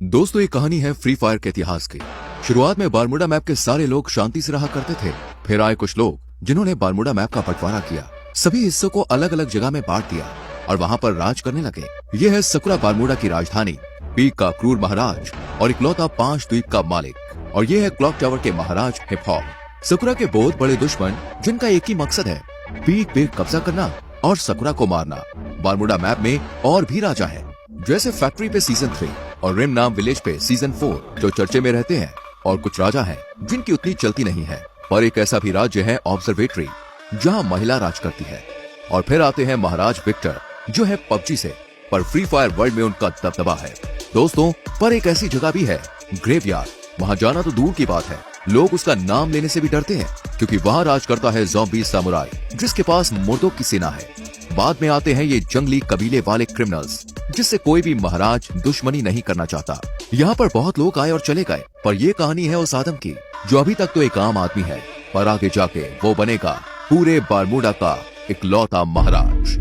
दोस्तों ये कहानी है फ्री फायर के इतिहास की। शुरुआत में बारमूडा मैप के सारे लोग शांति से रहा करते थे। फिर आए कुछ लोग जिन्होंने बारमूडा मैप का बंटवारा किया, सभी हिस्सों को अलग अलग जगह में बांट दिया और वहाँ पर राज करने लगे। ये है सकुरा बारमूडा की राजधानी, पीक का क्रूर महाराज और इकलौता 5 द्वीप का मालिक। और ये है क्लॉक टावर के महाराज हिप हॉप। सकुरा के बहुत बड़े दुश्मन जिनका एक ही मकसद है, पीक पे कब्जा करना और सकुरा को मारना। बारमूडा मैप में और भी राजा है, जैसे फैक्ट्री पे सीजन 3 और रिम नाम विलेज पे सीजन 4 जो चर्चे में रहते हैं। और कुछ राजा हैं जिनकी उतनी चलती नहीं है। पर एक ऐसा भी राज्य है ऑब्जर्वेटरी, जहां महिला राज करती है। और फिर आते हैं महाराज विक्टर, जो है पबजी से, पर फ्री फायर वर्ल्ड में उनका दबदबा है। दोस्तों पर एक ऐसी जगह भी है, ग्रेवयार्ड। वहाँ जाना तो दूर की बात है, लोग उसका नाम लेने से भी डरते हैं, क्योंकि वहाँ राज करता है ज़ॉम्बी सामुराई, जिसके पास मुर्दों की सेना है। बाद में आते हैं ये जंगली कबीले वाले क्रिमिनल्स, जिससे कोई भी महाराज दुश्मनी नहीं करना चाहता। यहाँ पर बहुत लोग आए और चले गए, पर ये कहानी है उस आदम की जो अभी तक तो एक आम आदमी है, पर आगे जाके वो बनेगा पूरे बारमूडा का इकलौता महाराज।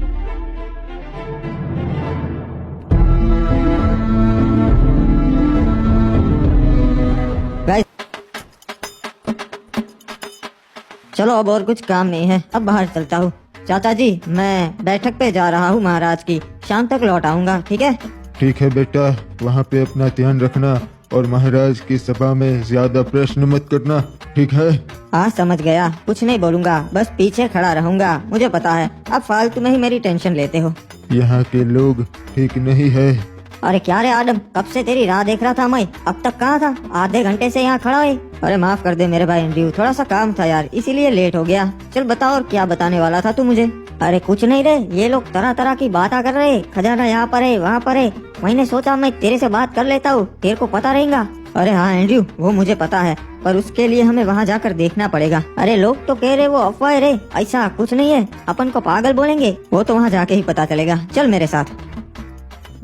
चलो अब और कुछ काम नहीं है, अब बाहर चलता हूँ। चाचा जी मैं बैठक पे जा रहा हूँ महाराज की, शाम तक लौट आऊंगा, ठीक है? ठीक है बेटा, वहाँ पे अपना ध्यान रखना और महाराज की सभा में ज्यादा प्रश्न मत करना, ठीक है? हाँ समझ गया, कुछ नहीं बोलूंगा, बस पीछे खड़ा रहूंगा। मुझे पता है अब फालतू में ही मेरी टेंशन लेते हो। यहाँ के लोग ठीक नहीं है। अरे क्या रे आदम, कब से तेरी राह देख रहा था मैं, अब तक कहाँ था? आधे घंटे से यहाँ खड़ा है। अरे माफ कर दे मेरे भाई एंड्रयू, थोड़ा सा काम था यार, इसीलिए लेट हो गया। चल बताओ और क्या बताने वाला था तू मुझे? अरे कुछ नहीं रे, ये लोग तरह तरह की बातें कर रहे, खजाना यहाँ पर है वहाँ पर है। मैंने सोचा मैं तेरे से बात कर लेता हूँ, तेरे को पता रहेगा। अरे हाँ एंड्रयू, वो मुझे पता है, पर उसके लिए हमें वहाँ जाकर देखना पड़ेगा। अरे लोग तो कह रहे वो अफवाह है रे, ऐसा कुछ नहीं है, अपन को पागल बोलेंगे, वो तो वहाँ जाके ही पता चलेगा। चल मेरे साथ।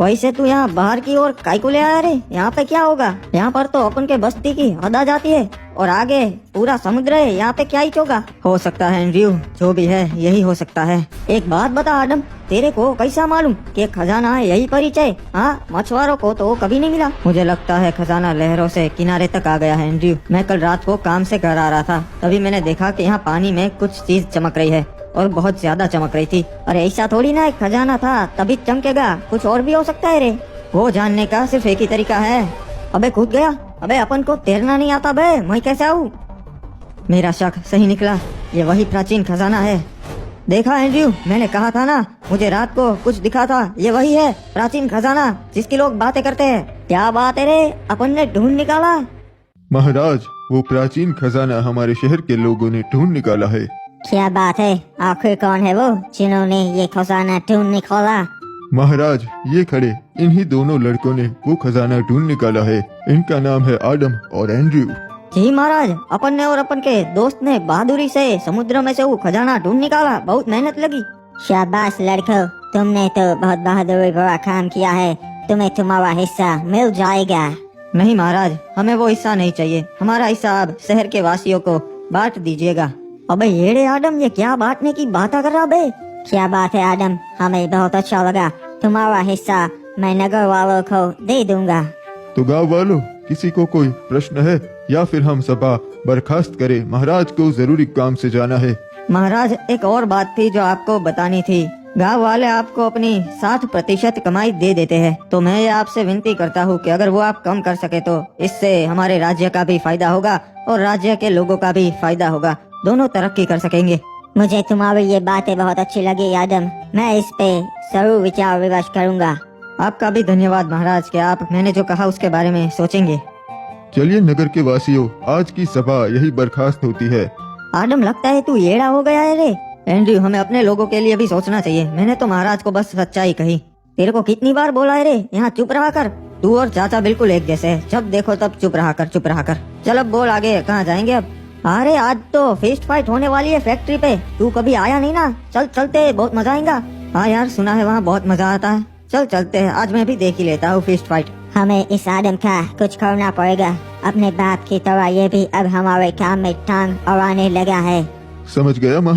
वैसे तू यहाँ बाहर की ओर काहे को ले आया रे? यहाँ पे क्या होगा? यहाँ पर तो अपन के बस्ती की हद आ जाती है और आगे पूरा समुद्र है, यहाँ पे क्या ही होगा? हो सकता है एंड्रयू, जो भी है यही हो सकता है। एक बात बता आदम, तेरे को कैसा मालूम कि खजाना है यही परिचय? हाँ, मछुआरों को तो कभी नहीं मिला। मुझे लगता है खजाना लहरों से किनारे तक आ गया है एंड्रयू। मैं कल रात को काम से घर आ रहा था, तभी मैंने देखा कि यहाँ पानी में कुछ चीज चमक रही है और बहुत ज्यादा चमक रही थी। अरे ऐसा थोड़ी ना एक खजाना था तभी चमकेगा, कुछ और भी हो सकता है रे। वो जानने का सिर्फ एक ही तरीका है। अबे कूद गया, अबे अपन को तैरना नहीं आता बे, मैं कैसे आऊँ? मेरा शक सही निकला, ये वही प्राचीन खजाना है। देखा एंड्रयू, मैंने कहा था ना, मुझे रात को कुछ दिखा था, ये वही है प्राचीन खजाना जिसकी लोग बातें करते हैं। क्या बात है रे, अपन ने ढूंढ निकाला। महाराज, वो प्राचीन खजाना हमारे शहर के लोगों ने ढूंढ निकाला है। क्या बात है? आखिर कौन है वो जिन्होंने ये खजाना ढूंढ निकाला? महाराज, ये खड़े इन्हीं दोनों लड़कों ने वो खजाना ढूंढ निकाला है। इनका नाम है आदम और एंड्रयू। जी महाराज, अपन ने और अपन के दोस्त ने बहादुरी से समुद्र में से वो खजाना ढूंढ निकाला, बहुत मेहनत लगी। शाबाश लड़कों, तुमने तो बहुत बहादुरी भरा काम किया है, तुम्हें तुम्हारा हिस्सा मिल जाएगा। नहीं महाराज, हमें वो हिस्सा नहीं चाहिए, हमारा हिस्सा आप शहर के वासियों को बांट दीजिएगा। अबे येड़े आदम, ये क्या बांटने की बात कर रहा बे? क्या बात है आदम, हमें बहुत अच्छा लगा, तुम्हारा हिस्सा मैं नगर वालों को दे दूंगा। तो गाँव वालों, किसी को कोई प्रश्न है या फिर हम सभा बर्खास्त करें? महाराज को जरूरी काम से जाना है। महाराज एक और बात थी जो आपको बतानी थी। गांव वाले आपको अपनी 60% कमाई दे देते हैं, तो मैं ये आपसे विनती करता हूँ कि अगर वो आप कम कर सके तो इससे हमारे राज्य का भी फायदा होगा और राज्य के लोगों का भी फायदा होगा, दोनों तरक्की कर सकेंगे। मुझे तुम्हारी ये बातें बहुत अच्छी लगी आदम, मैं इस पे जरूर विचार विमर्श करूंगा। आपका भी धन्यवाद महाराज कि आप मैंने जो कहा उसके बारे में सोचेंगे। चलिए नगर के वासियों, आज की सभा यही बर्खास्त होती है। आदम लगता है तू येड़ा हो गया है रे। एंड्रयू, हमें अपने लोगों के लिए भी सोचना चाहिए। मैंने तो महाराज को बस सच्चाई कही। तेरे को कितनी बार बोला है रे, यहाँ चुप रहा कर। तू और चाचा बिल्कुल एक जैसे है, जब देखो तब चुप रहा कर, चुप रहा कर। चल अब बोल आगे कहाँ जाएंगे अब? अरे आज तो फिस्ट फाइट होने वाली है फैक्ट्री पे, तू कभी आया नहीं ना, चल चलते, बहुत मजा आएगा। हाँ यार, सुना है वहाँ बहुत मजा आता है, चल चलते हैं, आज मैं भी देख ही लेता हूँ फिस्ट फाइट। हमें इस आदम का कुछ करना पड़ेगा, अपने बाप की तरह ये भी अब हमारे काम में टांग अड़ाने लगा है। समझ गया महाराज।